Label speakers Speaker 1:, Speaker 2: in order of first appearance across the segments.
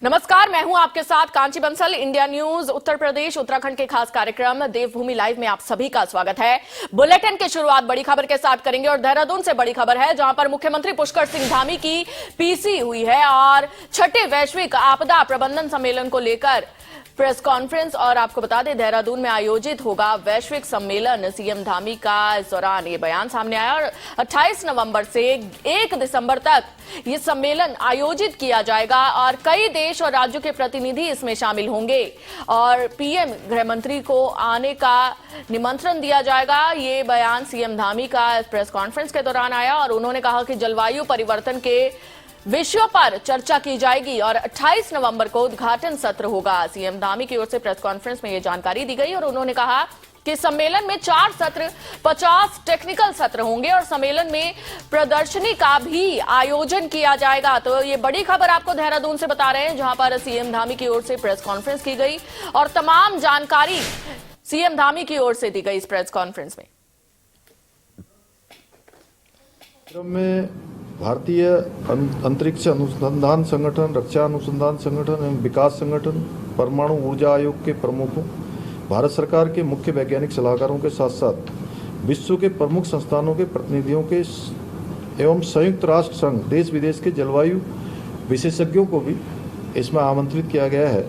Speaker 1: नमस्कार, मैं हूं आपके साथ कांची बंसल। इंडिया न्यूज उत्तर प्रदेश उत्तराखंड के खास कार्यक्रम देवभूमि लाइव में आप सभी का स्वागत है। बुलेटिन की शुरुआत बड़ी खबर के साथ करेंगे और देहरादून से बड़ी खबर है, जहां पर मुख्यमंत्री पुष्कर सिंह धामी की पीसी हुई है और छठे वैश्विक आपदा प्रबंधन सम्मेलन को लेकर प्रेस कॉन्फ्रेंस। और आपको बता दें, देहरादून में आयोजित होगा वैश्विक सम्मेलन। सीएम धामी का इस दौरान ये बयान सामने आया और 28 नवंबर से 1 दिसंबर तक ये सम्मेलन आयोजित किया जाएगा और कई देश और राज्यों के प्रतिनिधि इसमें शामिल होंगे और पीएम गृह मंत्री को आने का निमंत्रण दिया जाएगा। ये बयान सीएम धामी का प्रेस कॉन्फ्रेंस के दौरान आया और उन्होंने कहा कि जलवायु परिवर्तन के विषयों पर चर्चा की जाएगी और 28 नवंबर को उद्घाटन सत्र होगा। सीएम धामी की ओर से प्रेस कॉन्फ्रेंस में यह जानकारी दी गई और उन्होंने कहा कि सम्मेलन में 4 सत्र, 50 टेक्निकल सत्र होंगे और सम्मेलन में प्रदर्शनी का भी आयोजन किया जाएगा। तो ये बड़ी खबर आपको देहरादून से बता रहे हैं, जहां पर सीएम धामी की ओर से प्रेस कॉन्फ्रेंस की गई और तमाम जानकारी सीएम धामी की ओर से दी गई इस प्रेस कॉन्फ्रेंस
Speaker 2: में। भारतीय अंतरिक्ष अनुसंधान संगठन, रक्षा अनुसंधान संगठन एवं विकास संगठन, परमाणु ऊर्जा आयोग के प्रमुखों, भारत सरकार के मुख्य वैज्ञानिक सलाहकारों के साथ साथ विश्व के प्रमुख संस्थानों के प्रतिनिधियों के एवं संयुक्त राष्ट्र संघ देश विदेश के जलवायु विशेषज्ञों को भी इसमें आमंत्रित किया गया है।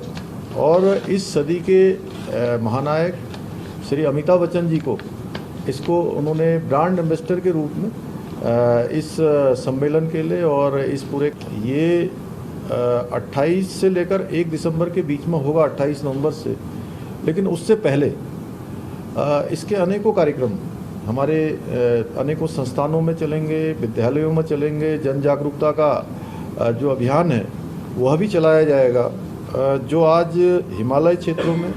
Speaker 2: और इस सदी के महानायक श्री अमिताभ बच्चन जी को उन्होंने ब्रांड एम्बेसडर के रूप में इस सम्मेलन के लिए और इस पूरे 28 से लेकर 1 दिसंबर के बीच में होगा, 28 नवंबर से। लेकिन उससे पहले इसके अनेकों कार्यक्रम हमारे अनेकों संस्थानों में चलेंगे, विद्यालयों में चलेंगे। जन जागरूकता का जो अभियान है वह भी चलाया जाएगा। जो आज हिमालय क्षेत्रों में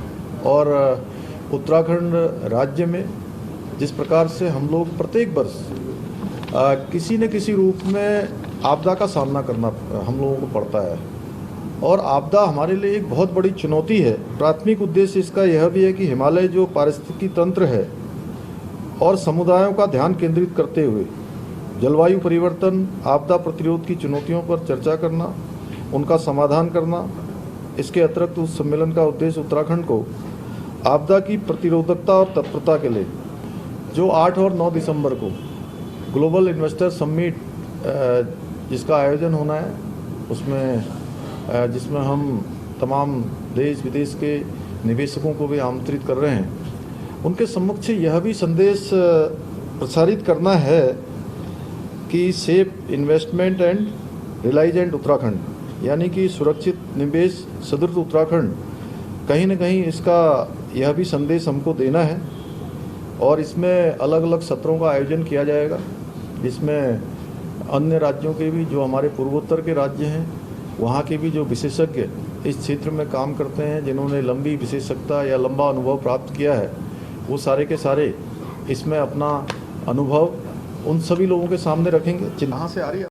Speaker 2: और उत्तराखंड राज्य में जिस प्रकार से हम लोग प्रत्येक वर्ष किसी न किसी रूप में आपदा का सामना करना हम लोगों को पड़ता है और आपदा हमारे लिए एक बहुत बड़ी चुनौती है। प्राथमिक उद्देश्य इसका यह भी है कि हिमालय जो पारिस्थितिकी तंत्र है और समुदायों का ध्यान केंद्रित करते हुए जलवायु परिवर्तन, आपदा प्रतिरोध की चुनौतियों पर चर्चा करना, उनका समाधान करना। इसके अतिरिक्त उस सम्मेलन का उद्देश्य उत्तराखंड को आपदा की प्रतिरोधकता और तत्परता के लिए जो 8 और 9 दिसंबर को ग्लोबल इन्वेस्टर समिट जिसका आयोजन होना है, उसमें जिसमें हम तमाम देश विदेश के निवेशकों को भी आमंत्रित कर रहे हैं, उनके सम्मुख यह भी संदेश प्रसारित करना है कि सेफ इन्वेस्टमेंट एंड रिलाइजेंट उत्तराखंड, यानी कि सुरक्षित निवेश सदृढ़ उत्तराखंड, कहीं न कहीं इसका यह भी संदेश हमको देना है। और इसमें अलग अलग सत्रों का आयोजन किया जाएगा, जिसमें अन्य राज्यों के भी, जो हमारे पूर्वोत्तर के राज्य हैं, वहाँ के भी जो विशेषज्ञ इस क्षेत्र में काम करते हैं, जिन्होंने लंबी विशेषज्ञता या लंबा अनुभव प्राप्त किया है, वो सारे के सारे इसमें अपना अनुभव उन सभी लोगों के सामने रखेंगे। कहाँ से आ रही है?